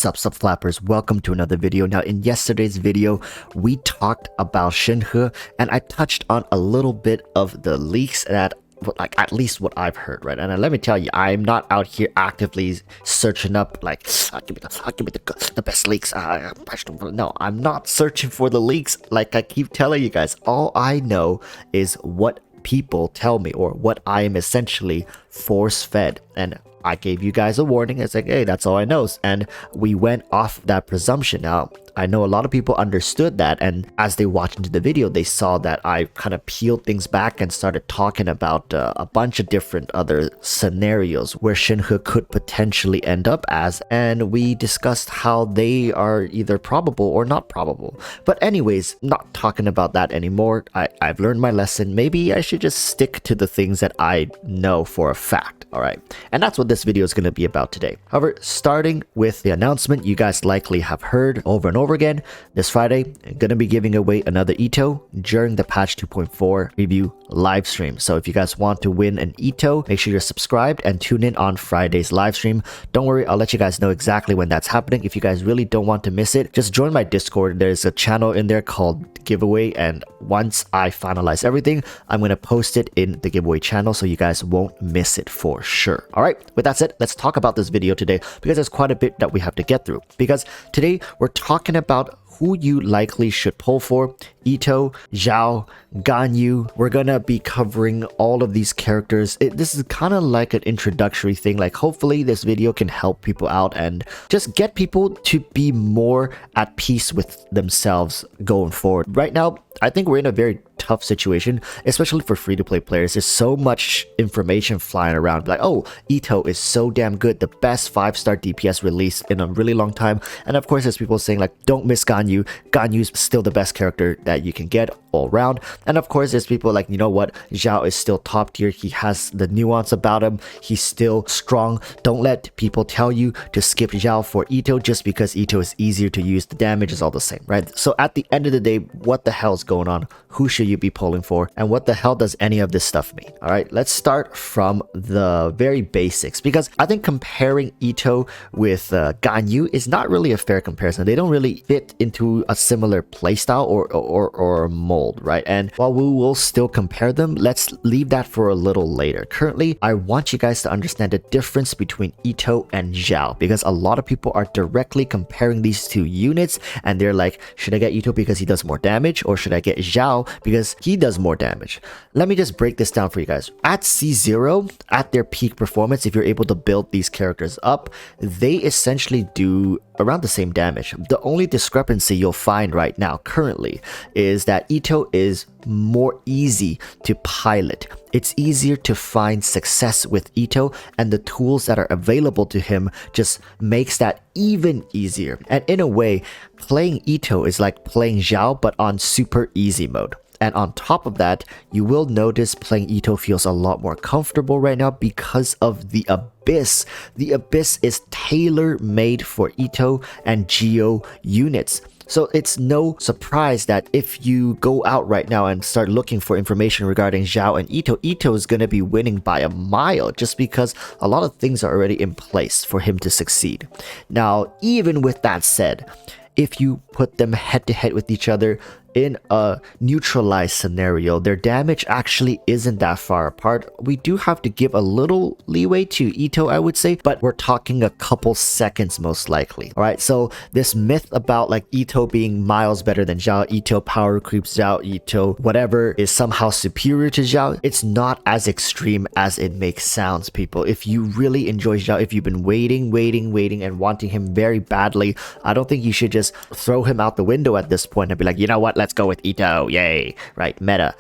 What's up, sub flappers? Welcome to another video. Now, in yesterday's video, we talked about Shenhe, and I touched on a little bit of the leaks that, like, at least what I've heard, right? And let me tell you, I'm not out here actively searching up, like, give me the best leaks. No, I'm not searching for the leaks. Like I keep telling you guys, all I know is what people tell me, or what I am essentially force-fed. And I gave you guys a warning. It's like, hey, that's all I know. And we went off that presumption. Now, I know a lot of people understood that, and as they watched into the video, they saw that I kind of peeled things back and started talking about a bunch of different other scenarios where Shenhe could potentially end up as, and we discussed how they are either probable or not probable. But anyways, not talking about that anymore. I've learned my lesson. Maybe I should just stick to the things that I know for a fact. All right, and that's what this video is going to be about today. However, starting with the announcement you guys likely have heard over and over again, this Friday I'm going to be giving away another Itto during the patch 2.4 review live stream. So if you guys want to win an Itto, make sure you're subscribed and tune in on Friday's live stream. Don't worry, I'll let you guys know exactly when that's happening. If you guys really don't want to miss it, just join my Discord. There's a channel in there called giveaway, and once I finalize everything, I'm going to post it in the giveaway channel so you guys won't miss it for sure. All right, with that said, let's talk about this video today, because there's quite a bit that we have to get through. Because today we're talking about who you likely should pull for: Itto, Xiao, Ganyu. We're gonna be covering all of these characters. This is kind of like an introductory thing. Like, hopefully this video can help people out and just get people to be more at peace with themselves going forward. Right now, I think we're in a very tough situation, especially for free-to-play players. There's so much information flying around, like, oh, Itto is so damn good, the best 5-star DPS release in a really long time. And of course, there's people saying, like, don't miss Ganyu. Ganyu's still the best character that you can get all around. And of course, there's people like, you know what, Xiao is still top tier. He has the nuance about him. He's still strong. Don't let people tell you to skip Xiao for Itto just because Itto is easier to use. The damage is all the same, right? So at the end of the day, what the hell's going on? Who should you be pulling for? And what the hell does any of this stuff mean? All right, let's start from the very basics, because I think comparing Itto with Ganyu is not really a fair comparison. They don't really fit into a similar playstyle or mold, right? And while we will still compare them, let's leave that for a little later. Currently, I want you guys to understand the difference between Itto and Xiao, because a lot of people are directly comparing these two units, and they're like, should I get Itto because he does more damage, or should I get Xiao because he does more damage? Let me just break this down for you guys. At C0, at their peak performance, if you're able to build these characters up, they essentially do around the same damage. The only discrepancy you'll find right now currently is that Itto is more easy to pilot. It's easier to find success with Itto, and the tools that are available to him just makes that even easier. And in a way, playing Itto is like playing Xiao but on super easy mode. And on top of that, you will notice playing Itto feels a lot more comfortable right now because of the Abyss. The Abyss is tailor-made for Itto and Geo units. So it's no surprise that if you go out right now and start looking for information regarding Xiao and Itto, Itto is going to be winning by a mile, just because a lot of things are already in place for him to succeed. Now, even with that said, if you put them head-to-head with each other in a neutralized scenario, their damage actually isn't that far apart. We do have to give a little leeway to Itto, I would say, but we're talking a couple seconds most likely. All right, so this myth about like Itto being miles better than Xiao, Itto power creeps Xiao, Itto whatever is somehow superior to Xiao, it's not as extreme as it makes sounds, people. If you really enjoy Xiao, if you've been waiting and wanting him very badly, I don't think you should just throw him out the window at this point and be like, you know what, let's go with Itto, yay, right? Meta.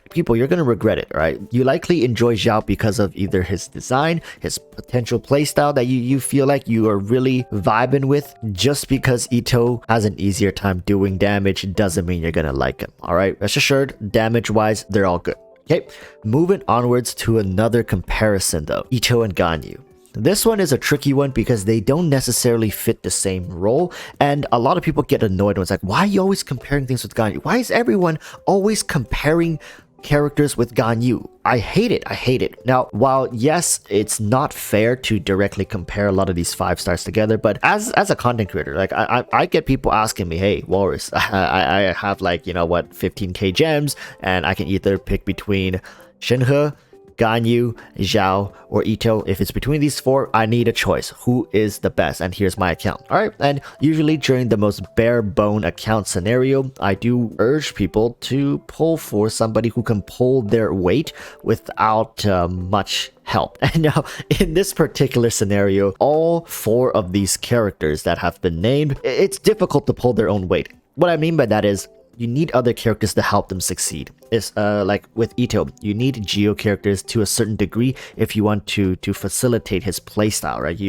People, you're gonna regret it, right? You likely enjoy Xiao because of either his design, his potential playstyle that you feel like you are really vibing with. Just because Itto has an easier time doing damage doesn't mean you're gonna like him, all right? Rest assured, damage-wise, they're all good. Okay, moving onwards to another comparison though, Itto and Ganyu. This one is a tricky one because they don't necessarily fit the same role, and a lot of people get annoyed when it's like, why are you always comparing things with Ganyu? Why is everyone always comparing characters with Ganyu. I hate it. I hate it. Now, while yes, it's not fair to directly compare a lot of these 5 stars together, but as a content creator, like I get people asking me, hey, Walrus, I have like, you know what, 15k gems, and I can either pick between Shenhe, Ganyu, Xiao, or Itto. If it's between these 4, I need a choice. Who is the best? And here's my account. Alright, and usually during the most bare bone account scenario, I do urge people to pull for somebody who can pull their weight without much help. And now, in this particular scenario, all 4 of these characters that have been named, it's difficult to pull their own weight. What I mean by that is, you need other characters to help them succeed. It's like with Itto, you need Geo characters to a certain degree if you want to facilitate his playstyle, right?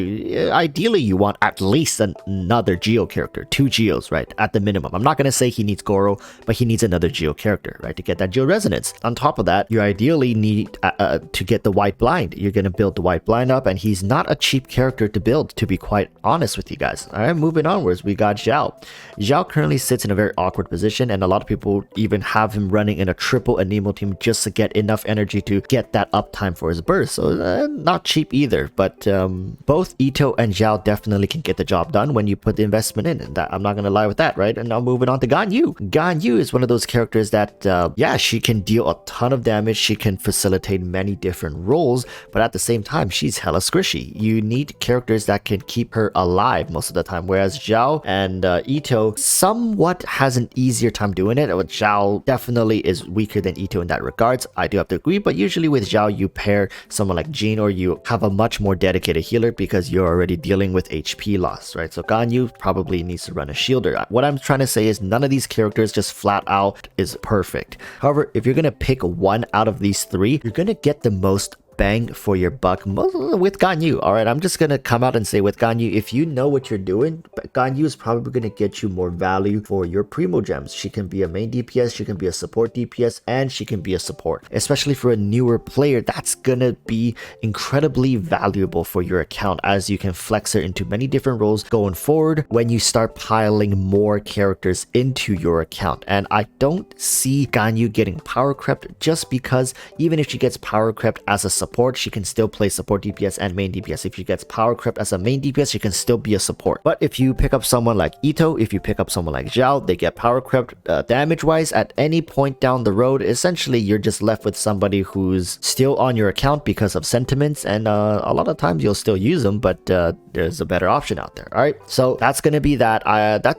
Ideally you want at least another Geo character, 2 Geos, right? At the minimum. I'm not gonna say he needs Goro, but he needs another Geo character, right? To get that Geo resonance. On top of that, you ideally need to get the White Blind. You're gonna build the White Blind up, and he's not a cheap character to build, to be quite honest with you guys. All right, moving onwards, we got Xiao. Xiao currently sits in a very awkward position, and a lot of people even have him running in a triple Anemo team just to get enough energy to get that uptime for his burst. So not cheap either, but both Itto and Xiao definitely can get the job done when you put the investment in, and that, I'm not gonna lie with that, right? And now moving on to Ganyu. Ganyu is one of those characters that yeah, she can deal a ton of damage, she can facilitate many different roles, but at the same time she's hella squishy. You need characters that can keep her alive most of the time, whereas Xiao and Itto somewhat has an easier time doing it. Xiao definitely is weaker than Itto in that regards, I do have to agree, but usually with Xiao you pair someone like Jean, or you have a much more dedicated healer because you're already dealing with HP loss, right? So Ganyu probably needs to run a shielder. What I'm trying to say is none of these characters just flat out is perfect. However, if you're gonna pick one out of these 3, you're gonna get the most bang for your buck with Ganyu. Alright, I'm just gonna come out and say with Ganyu, if you know what you're doing, Ganyu is probably gonna get you more value for your primo gems. She can be a main DPS, she can be a support DPS, and she can be a support. Especially for a newer player, that's gonna be incredibly valuable for your account, as you can flex her into many different roles going forward when you start piling more characters into your account. And I don't see Ganyu getting power crept, just because even if she gets power crept as a support, she can still play support DPS and main DPS. If she gets power crept as a main DPS, she can still be a support. But if you pick up someone like Itto, if you pick up someone like Xiao, they get power crept damage wise at any point down the road. Essentially, you're just left with somebody who's still on your account because of sentiments, and a lot of times you'll still use them, but there's a better option out there. All right, so that's gonna be that.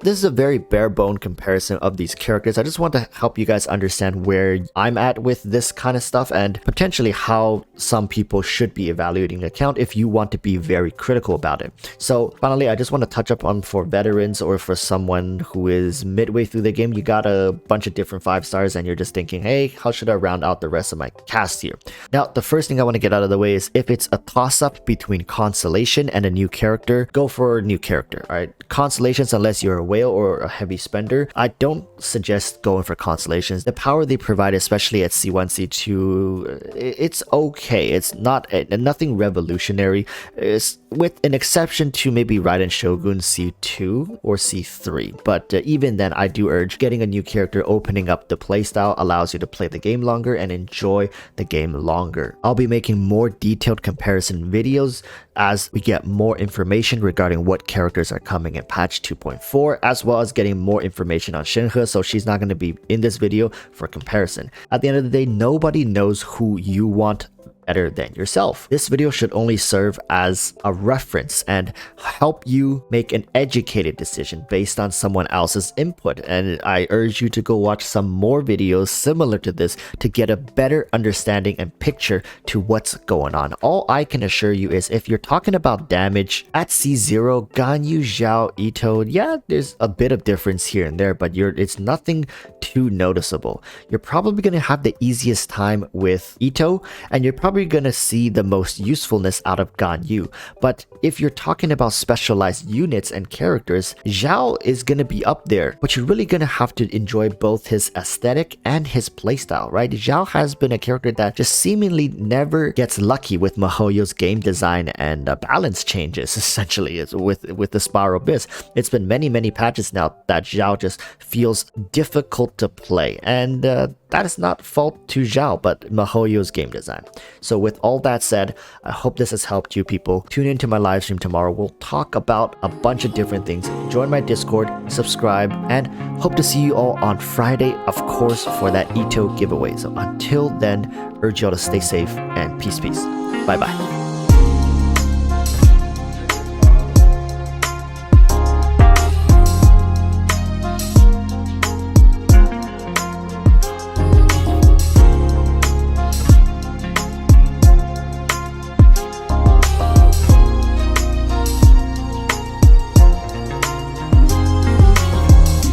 This is a very bare bone comparison of these characters. I just want to help you guys understand where I'm at with this kind of stuff, and potentially how some people should be evaluating the account if you want to be very critical about it. So finally, I just want to touch up on, for veterans or for someone who is midway through the game, you got a bunch of different 5 stars and you're just thinking, hey, how should I round out the rest of my cast here? Now, the first thing I want to get out of the way is, if it's a toss-up between Constellation and a new character, go for a new character. All right, Constellations, unless you're a whale or a heavy spender, I don't suggest going for Constellations. The power they provide, especially at C1, C2, it's okay. It's not nothing revolutionary. It's with an exception to maybe Raiden Shogun C2 or C3. But even then, I do urge getting a new character. Opening up the playstyle allows you to play the game longer and enjoy the game longer. I'll be making more detailed comparison videos as we get more information regarding what characters are coming in patch 2.4, as well as getting more information on Shenhe, so she's not going to be in this video for comparison. At the end of the day, nobody knows who you want better than yourself. This video should only serve as a reference and help you make an educated decision based on someone else's input, and I urge you to go watch some more videos similar to this to get a better understanding and picture to what's going on. All I can assure you is, if you're talking about damage at C0, Ganyu, Xiao, Itto, yeah, there's a bit of difference here and there, but it's nothing too noticeable. You're probably going to have the easiest time with Itto, and you're probably probably gonna see the most usefulness out of Ganyu. But if you're talking about specialized units and characters, Xiao is gonna be up there, but you're really gonna have to enjoy both his aesthetic and his playstyle, right? Xiao has been a character that just seemingly never gets lucky with miHoYo's game design and balance changes, essentially, with the Spiral Abyss. It's been many patches now that Xiao just feels difficult to play, and that is not fault to Xiao, but miHoYo's game design. So with all that said, I hope this has helped you people. Tune into my live stream tomorrow. We'll talk about a bunch of different things. Join my Discord, subscribe, and hope to see you all on Friday, of course, for that Itto giveaway. So until then, urge y'all to stay safe and peace. Bye bye.